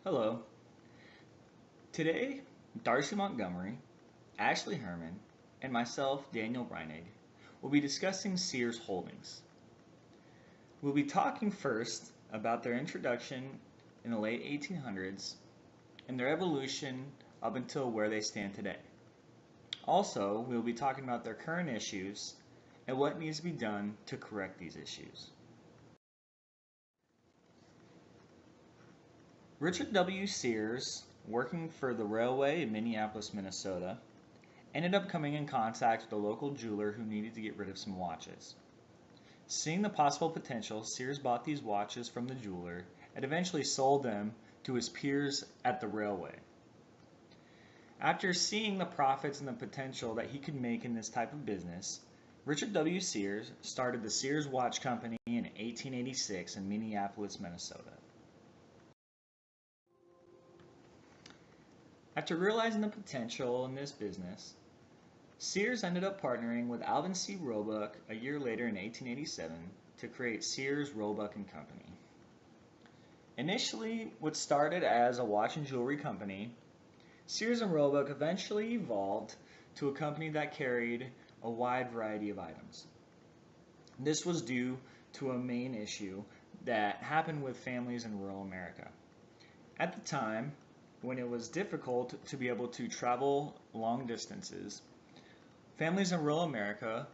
Hello. Today, Darcy Montgomery, Ashley Herman, and myself, Daniel Reinig, will be discussing Sears Holdings. We'll be talking first about their introduction in the late 1800s and their evolution up until where they stand today. Also, we'll be talking about their current issues and what needs to be done to correct these issues. Richard W. Sears, working for the railway in Minneapolis, Minnesota, ended up coming in contact with a local jeweler who needed to get rid of some watches. Seeing the possible potential, Sears bought these watches from the jeweler and eventually sold them to his peers at the railway. After seeing the profits and the potential that he could make in this type of business, Richard W. Sears started the Sears Watch Company in 1886 in Minneapolis, Minnesota. After realizing the potential in this business, Sears ended up partnering with Alvin C. Roebuck a year later in 1887 to create Sears, Roebuck and Company. Initially, what started as a watch and jewelry company, Sears and Roebuck eventually evolved to a company that carried a wide variety of items. This was due to a main issue that happened with families in rural America. At the time, when it was difficult to be able to travel long distances, families in rural America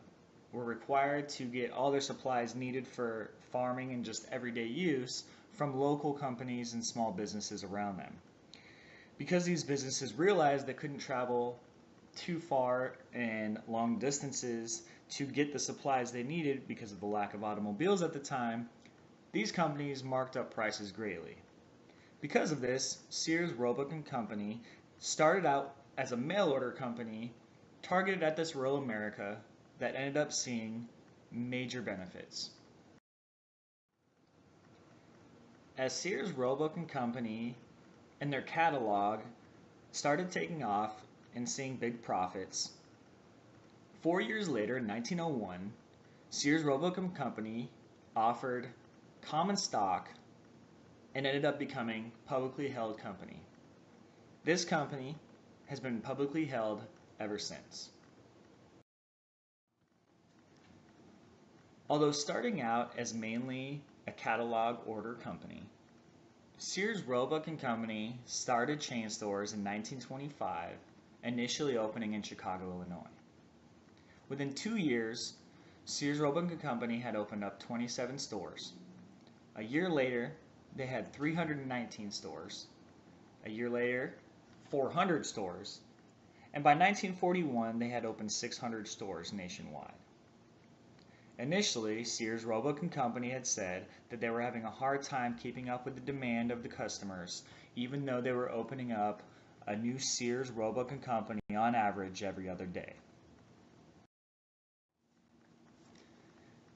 were required to get all their supplies needed for farming and just everyday use from local companies and small businesses around them. Because these businesses realized they couldn't travel too far and long distances to get the supplies they needed because of the lack of automobiles at the time, these companies marked up prices greatly. Because of this, Sears, Roebuck and Company started out as a mail order company targeted at this rural America that ended up seeing major benefits. As Sears, Roebuck and Company and their catalog started taking off and seeing big profits, 4 years later in 1901, Sears, Roebuck and Company offered common stock and ended up becoming a publicly held company. This company has been publicly held ever since. Although starting out as mainly a catalog order company, Sears, Roebuck and Company started chain stores in 1925, initially opening in Chicago, Illinois. Within 2 years, Sears, Roebuck and Company had opened up 27 stores. A year later, they had 319 stores. A year later, 400 stores. And by 1941, they had opened 600 stores nationwide. Initially, Sears, Roebuck and Company had said that they were having a hard time keeping up with the demand of the customers, even though they were opening up a new Sears, Roebuck and Company on average every other day.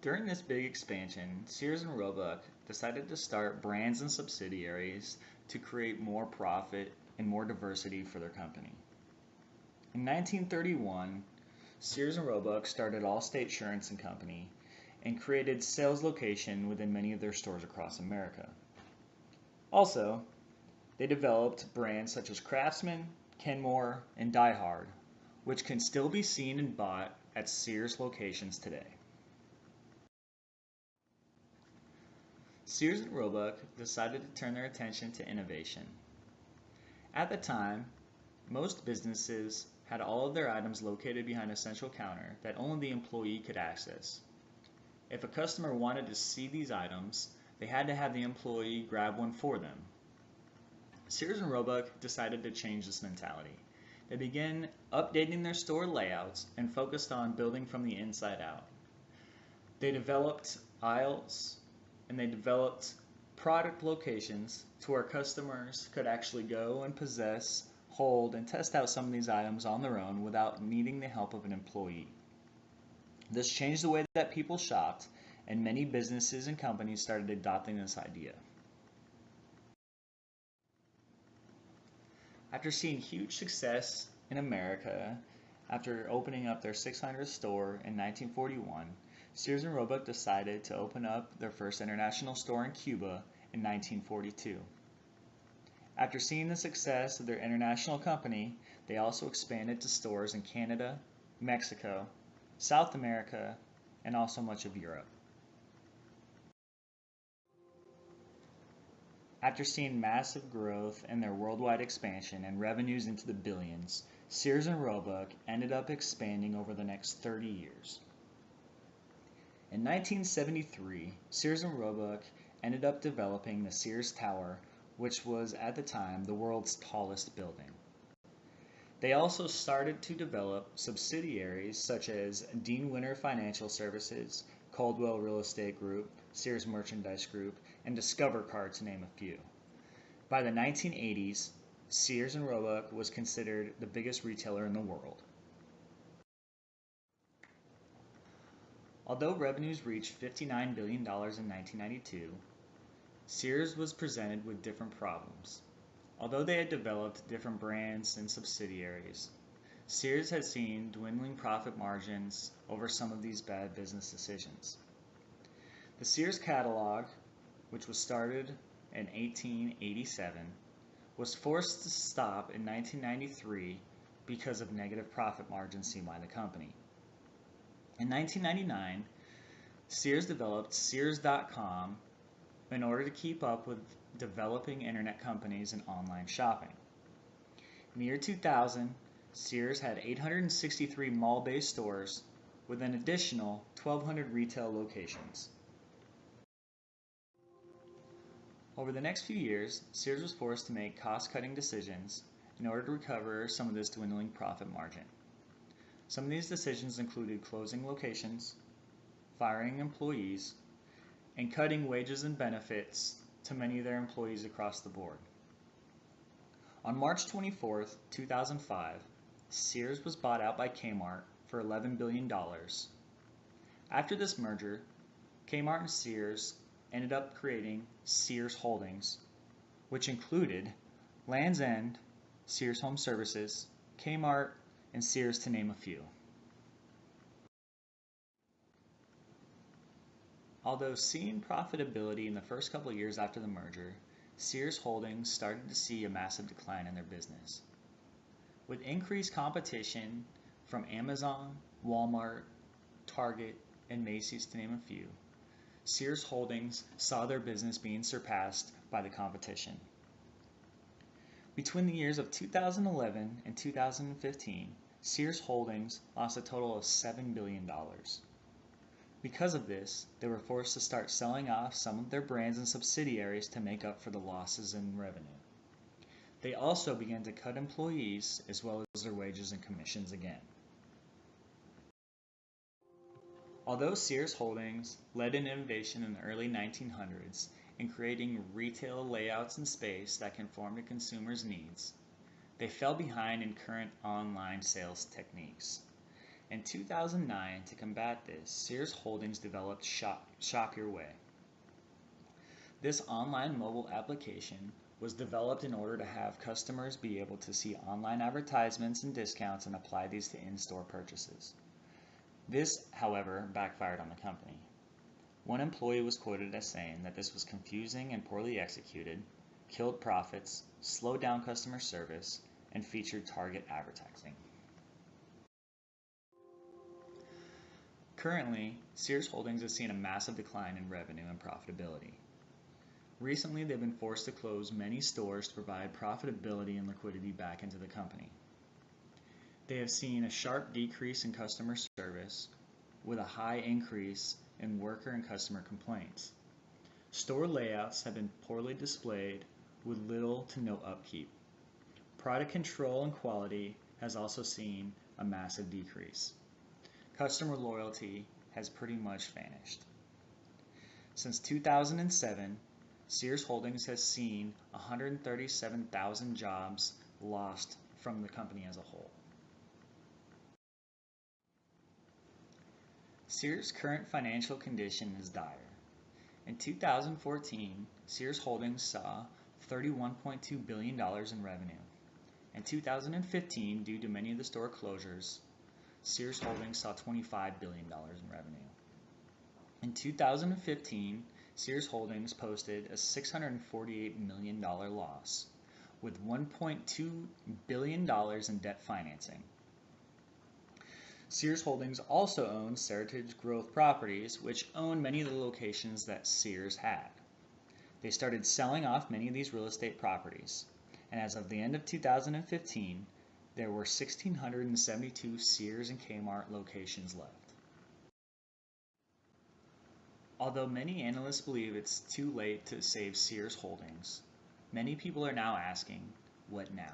During this big expansion, Sears and Roebuck decided to start brands and subsidiaries to create more profit and more diversity for their company. In 1931, Sears and Roebuck started Allstate Insurance and Company and created sales location within many of their stores across America. Also, they developed brands such as Craftsman, Kenmore, and Die Hard, which can still be seen and bought at Sears locations today. Sears and Roebuck decided to turn their attention to innovation. At the time, most businesses had all of their items located behind a central counter that only the employee could access. If a customer wanted to see these items, they had to have the employee grab one for them. Sears and Roebuck decided to change this mentality. They began updating their store layouts and focused on building from the inside out. They developed aisles and they developed product locations to where customers could actually go and possess, hold, and test out some of these items on their own without needing the help of an employee. This changed the way that people shopped, and many businesses and companies started adopting this idea. After seeing huge success in America, after opening up their 600th store in 1941, Sears and Roebuck decided to open up their first international store in Cuba in 1942. After seeing the success of their international company, they also expanded to stores in Canada, Mexico, South America, and also much of Europe. After seeing massive growth in their worldwide expansion and revenues into the billions, Sears and Roebuck ended up expanding over the next 30 years. In 1973, Sears and Roebuck ended up developing the Sears Tower, which was at the time the world's tallest building. They also started to develop subsidiaries such as Dean Winter Financial Services, Caldwell Real Estate Group, Sears Merchandise Group, and Discover Card, to name a few. By the 1980s, Sears and Roebuck was considered the biggest retailer in the world. Although revenues reached $59 billion in 1992, Sears was presented with different problems. Although they had developed different brands and subsidiaries, Sears had seen dwindling profit margins over some of these bad business decisions. The Sears catalog, which was started in 1887, was forced to stop in 1993 because of negative profit margins seen by the company. In 1999, Sears developed Sears.com in order to keep up with developing internet companies and online shopping. In the year 2000, Sears had 863 mall-based stores with an additional 1,200 retail locations. Over the next few years, Sears was forced to make cost-cutting decisions in order to recover some of this dwindling profit margin. Some of these decisions included closing locations, firing employees, and cutting wages and benefits to many of their employees across the board. On March 24, 2005, Sears was bought out by Kmart for $11 billion. After this merger, Kmart and Sears ended up creating Sears Holdings, which included Land's End, Sears Home Services, Kmart, and Sears, to name a few. Although seeing profitability in the first couple of years after the merger, Sears Holdings started to see a massive decline in their business. With increased competition from Amazon, Walmart, Target, and Macy's, to name a few, Sears Holdings saw their business being surpassed by the competition. Between the years of 2011 and 2015, Sears Holdings lost a total of $7 billion. Because of this, they were forced to start selling off some of their brands and subsidiaries to make up for the losses in revenue. They also began to cut employees as well as their wages and commissions again. Although Sears Holdings led in innovation in the early 1900s in creating retail layouts and space that conform to consumers' needs, they fell behind in current online sales techniques. In 2009, to combat this, Sears Holdings developed Shop Your Way. This online mobile application was developed in order to have customers be able to see online advertisements and discounts and apply these to in-store purchases. This, however, backfired on the company. One employee was quoted as saying that this was confusing and poorly executed, killed profits, slowed down customer service, and featured target advertising. Currently, Sears Holdings has seen a massive decline in revenue and profitability. Recently, they've been forced to close many stores to provide profitability and liquidity back into the company. They have seen a sharp decrease in customer service with a high increase in worker and customer complaints. Store layouts have been poorly displayed with little to no upkeep. Product control and quality has also seen a massive decrease. Customer loyalty has pretty much vanished. Since 2007, Sears Holdings has seen 137,000 jobs lost from the company as a whole. Sears' current financial condition is dire. In 2014, Sears Holdings saw $31.2 billion in revenue. In 2015, due to many of the store closures, Sears Holdings saw $25 billion in revenue. In 2015, Sears Holdings posted a $648 million loss, with $1.2 billion in debt financing. Sears Holdings also owns Seritage Growth Properties, which owned many of the locations that Sears had. They started selling off many of these real estate properties, and as of the end of 2015, there were 1,672 Sears and Kmart locations left. Although many analysts believe it's too late to save Sears Holdings, many people are now asking, what now?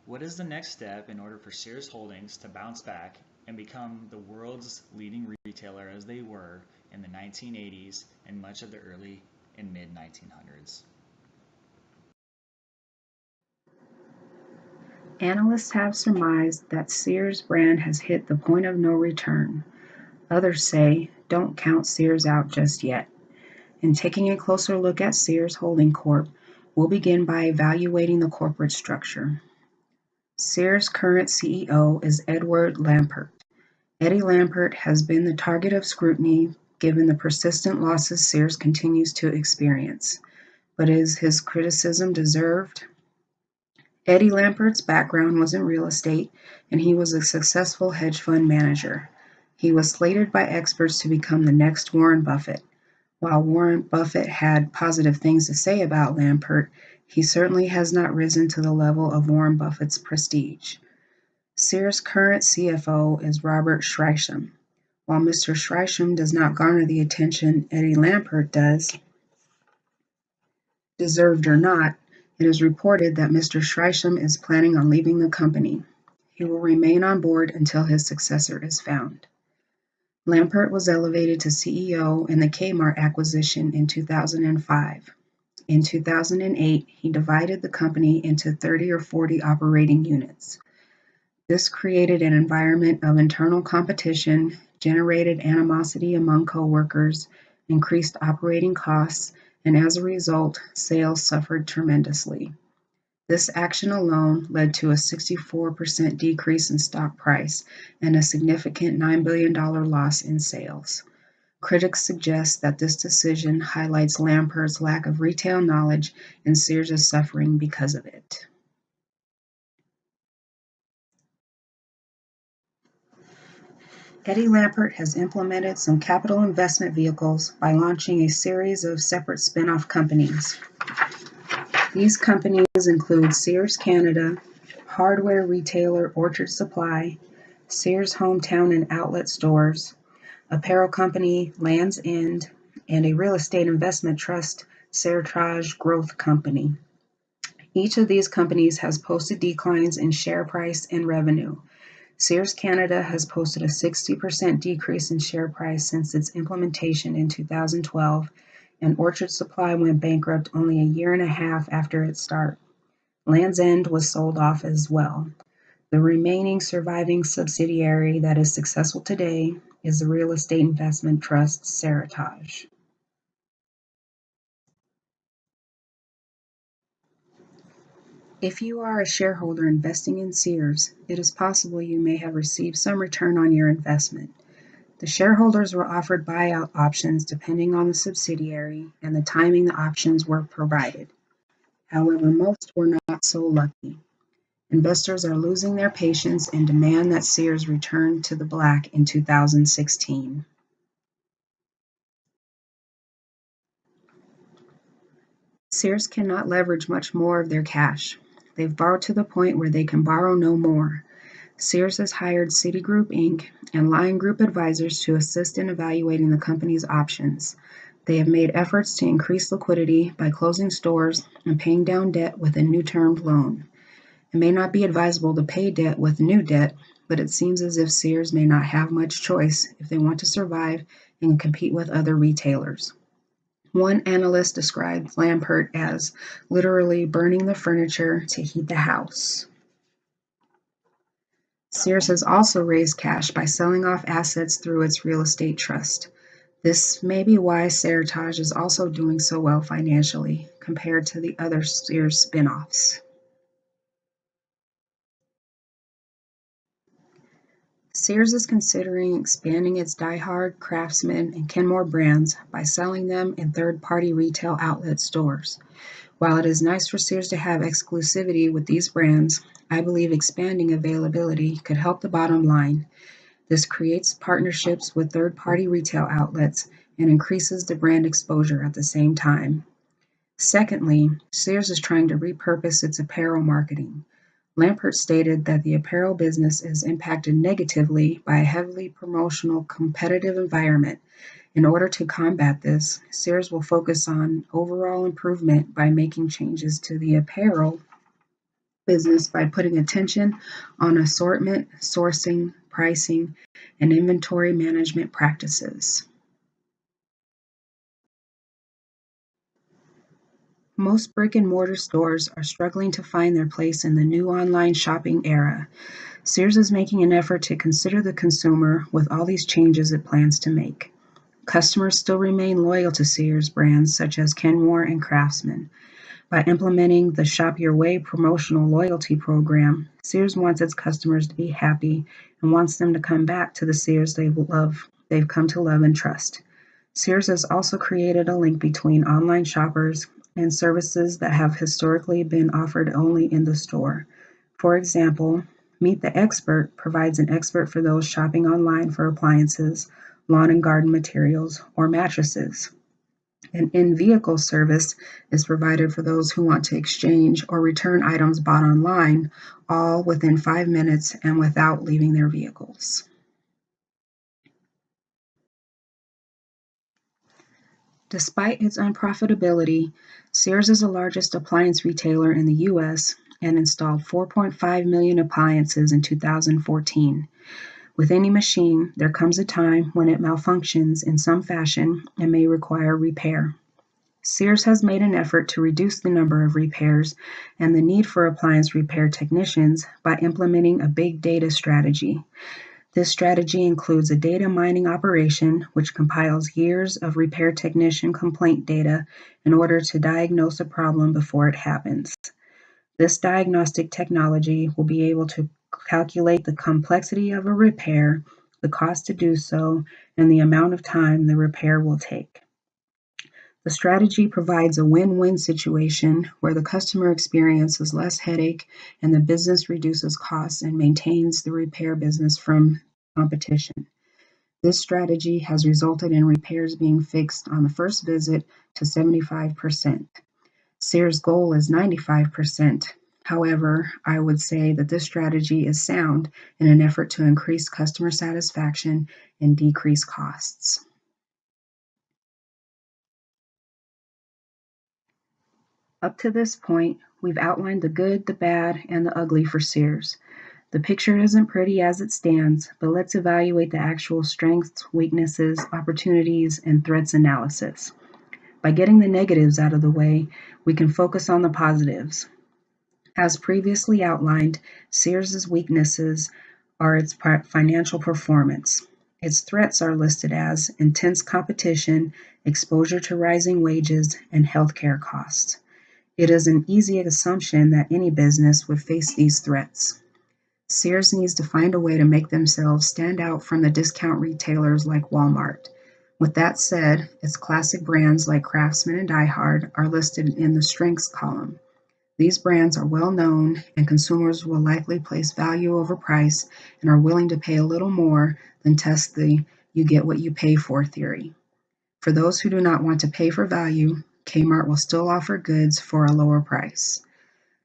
What is the next step in order for Sears Holdings to bounce back and become the world's leading retailer as they were in the 1980s and much of the early and mid 1900s? Analysts have surmised that Sears brand has hit the point of no return. Others say, don't count Sears out just yet. In taking a closer look at Sears Holding Corp., we'll begin by evaluating the corporate structure. Sears' current CEO is Edward Lampert. Eddie Lampert has been the target of scrutiny given the persistent losses Sears continues to experience. But is his criticism deserved? Eddie Lampert's background was in real estate, and he was a successful hedge fund manager. He was slated by experts to become the next Warren Buffett. While Warren Buffett had positive things to say about Lampert, he certainly has not risen to the level of Warren Buffett's prestige. Sears' current CFO is Robert Schreisham. While Mr. Schreisham does not garner the attention Eddie Lampert does, deserved or not, it is reported that Mr. Schreisham is planning on leaving the company. He will remain on board until his successor is found. Lampert was elevated to CEO in the Kmart acquisition in 2005. In 2008, he divided the company into 30 or 40 operating units. This created an environment of internal competition, generated animosity among coworkers, increased operating costs, and as a result, sales suffered tremendously. This action alone led to a 64% decrease in stock price and a significant $9 billion loss in sales. Critics suggest that this decision highlights Lampert's lack of retail knowledge and Sears is suffering because of it. Eddie Lampert has implemented some capital investment vehicles by launching a series of separate spin-off companies. These companies include Sears Canada, hardware retailer Orchard Supply, Sears Hometown and Outlet Stores, apparel company Land's End, and a real estate investment trust, Seritage Growth Company. Each of these companies has posted declines in share price and revenue. Sears Canada has posted a 60% decrease in share price since its implementation in 2012, and Orchard Supply went bankrupt only a year and a half after its start. Land's End was sold off as well. The remaining surviving subsidiary that is successful today is the real estate investment trust Seritage. If you are a shareholder investing in Sears, it is possible you may have received some return on your investment. The shareholders were offered buyout options depending on the subsidiary and the timing the options were provided. However, most were not so lucky. Investors are losing their patience and demand that Sears return to the black in 2016. Sears cannot leverage much more of their cash. They've borrowed to the point where they can borrow no more. Sears has hired Citigroup Inc. and Lion Group advisors to assist in evaluating the company's options. They have made efforts to increase liquidity by closing stores and paying down debt with a new term loan. It may not be advisable to pay debt with new debt, but it seems as if Sears may not have much choice if they want to survive and compete with other retailers. One analyst described Lampert as literally burning the furniture to heat the house. Sears has also raised cash by selling off assets through its real estate trust. This may be why Seritage is also doing so well financially compared to the other Sears spin-offs. Sears is considering expanding its Die Hard, Craftsman, and Kenmore brands by selling them in third-party retail outlet stores. While it is nice for Sears to have exclusivity with these brands, I believe expanding availability could help the bottom line. This creates partnerships with third-party retail outlets and increases the brand exposure at the same time. Secondly, Sears is trying to repurpose its apparel marketing. Lampert stated that the apparel business is impacted negatively by a heavily promotional competitive environment. In order to combat this, Sears will focus on overall improvement by making changes to the apparel business by putting attention on assortment, sourcing, pricing, and inventory management practices. Most brick and mortar stores are struggling to find their place in the new online shopping era. Sears is making an effort to consider the consumer with all these changes it plans to make. Customers still remain loyal to Sears brands such as Kenmore and Craftsman. By implementing the Shop Your Way promotional loyalty program, Sears wants its customers to be happy and wants them to come back to the Sears they've come to love and trust. Sears has also created a link between online shoppers and services that have historically been offered only in the store. For example, Meet the Expert provides an expert for those shopping online for appliances, lawn and garden materials, or mattresses. An in-vehicle service is provided for those who want to exchange or return items bought online, all within 5 minutes and without leaving their vehicles. Despite its unprofitability, Sears is the largest appliance retailer in the U.S. and installed 4.5 million appliances in 2014. With any machine, there comes a time when it malfunctions in some fashion and may require repair. Sears has made an effort to reduce the number of repairs and the need for appliance repair technicians by implementing a big data strategy. This strategy includes a data mining operation which compiles years of repair technician complaint data in order to diagnose a problem before it happens. This diagnostic technology will be able to calculate the complexity of a repair, the cost to do so, and the amount of time the repair will take. The strategy provides a win-win situation where the customer experiences less headache and the business reduces costs and maintains the repair business from competition. This strategy has resulted in repairs being fixed on the first visit to 75%. Sears' goal is 95%. However, I would say that this strategy is sound in an effort to increase customer satisfaction and decrease costs. Up to this point, we've outlined the good, the bad, and the ugly for Sears. The picture isn't pretty as it stands, but let's evaluate the actual strengths, weaknesses, opportunities, and threats analysis. By getting the negatives out of the way, we can focus on the positives. As previously outlined, Sears' weaknesses are its financial performance. Its threats are listed as intense competition, exposure to rising wages, and healthcare costs. It is an easy assumption that any business would face these threats. Sears needs to find a way to make themselves stand out from the discount retailers like Walmart. With that said, its classic brands like Craftsman and Die Hard are listed in the strengths column. These brands are well known and consumers will likely place value over price and are willing to pay a little more than test the you get what you pay for theory. For those who do not want to pay for value, Kmart will still offer goods for a lower price.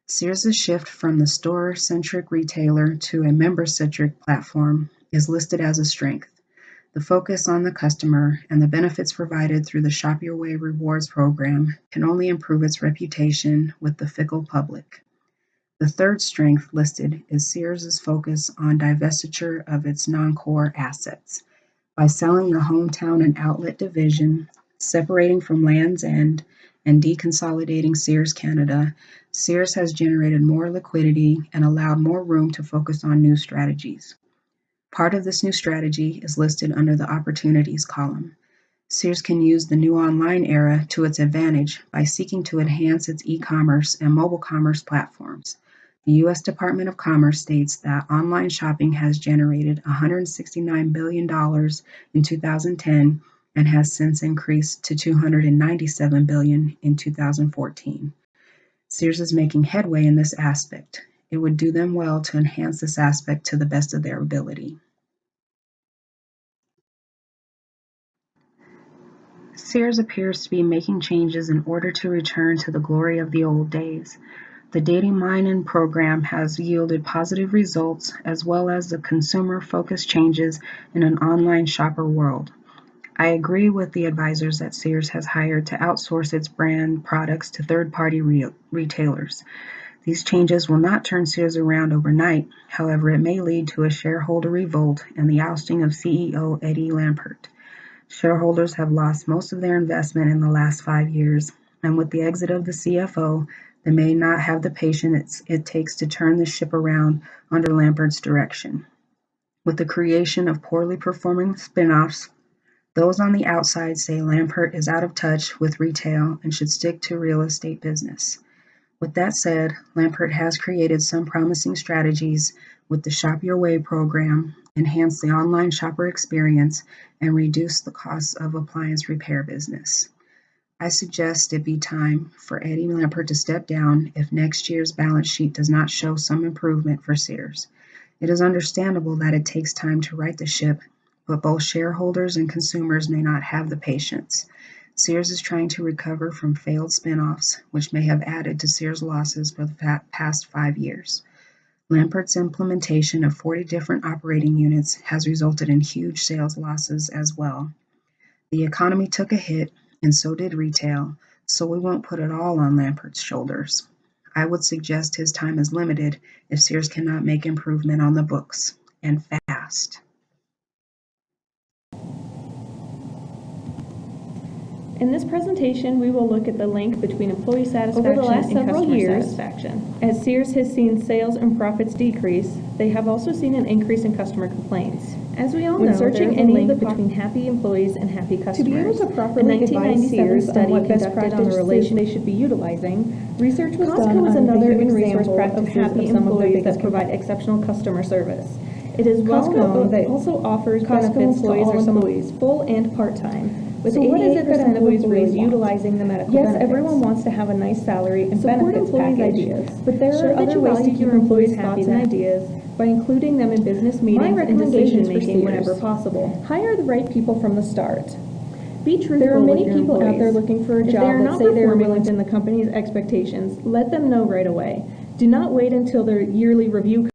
Sears' shift from the store-centric retailer to a member-centric platform is listed as a strength. The focus on the customer and the benefits provided through the Shop Your Way rewards program can only improve its reputation with the fickle public. The third strength listed is Sears' focus on divestiture of its non-core assets. By selling the hometown and outlet division, separating from Land's End, and deconsolidating Sears Canada, Sears has generated more liquidity and allowed more room to focus on new strategies. Part of this new strategy is listed under the Opportunities column. Sears can use the new online era to its advantage by seeking to enhance its e-commerce and mobile commerce platforms. The U.S. Department of Commerce states that online shopping has generated $169 billion in 2010 and has since increased to $297 billion in 2014. Sears is making headway in this aspect. It would do them well to enhance this aspect to the best of their ability. Sears appears to be making changes in order to return to the glory of the old days. The dating mine-in program has yielded positive results as well as the consumer-focused changes in an online shopper world. I agree with the advisors that Sears has hired to outsource its brand products to third-party retailers. These changes will not turn Sears around overnight. However, it may lead to a shareholder revolt and the ousting of CEO Eddie Lampert. Shareholders have lost most of their investment in the last 5 years, and with the exit of the CFO, they may not have the patience it takes to turn the ship around under Lampert's direction. With the creation of poorly performing spin-offs, those on the outside say Lampert is out of touch with retail and should stick to real estate business. With that said, Lampert has created some promising strategies with the Shop Your Way program, enhance the online shopper experience, and reduce the costs of appliance repair business. I suggest it be time for Eddie Lampert to step down if next year's balance sheet does not show some improvement for Sears. It is understandable that it takes time to right the ship, but both shareholders and consumers may not have the patience. Sears is trying to recover from failed spin-offs, which may have added to Sears' losses for the past 5 years. Lampert's implementation of 40 different operating units has resulted in huge sales losses as well. The economy took a hit, and so did retail, so we won't put it all on Lampert's shoulders. I would suggest his time is limited if Sears cannot make improvement on the books, and fast. In this presentation, we will look at the link between employee satisfaction and customer satisfaction. As Sears has seen sales and profits decrease, they have also seen an increase in customer complaints. As we all know, When searching there is a any link between happy employees and happy customers, To be able to properly a 1997 advise Sears on study what best conducted on the practices relation they should be utilizing, research was Costco done is on the another human resource example of practices happy of some of their employees biggest that provide exceptional customer service. It is well Costco known that also offers Costco benefits to employees all are some employees, full and part-time, with So what is it that 88% of employees really employees want? utilizing the medical Yes, benefits. everyone wants to have a nice salary and Support benefits employees' package, ideas, but there Show are that other you ways to value keep your employees' happy thoughts than and ideas by including them in business meetings and recommendations for decision-making Sears: whenever possible. hire the right people from the start. Be truthful There are many with your people out there employees. looking for a If they job are that not say they are performing willing within the company's expectations, let them know right away. Do not wait until their yearly review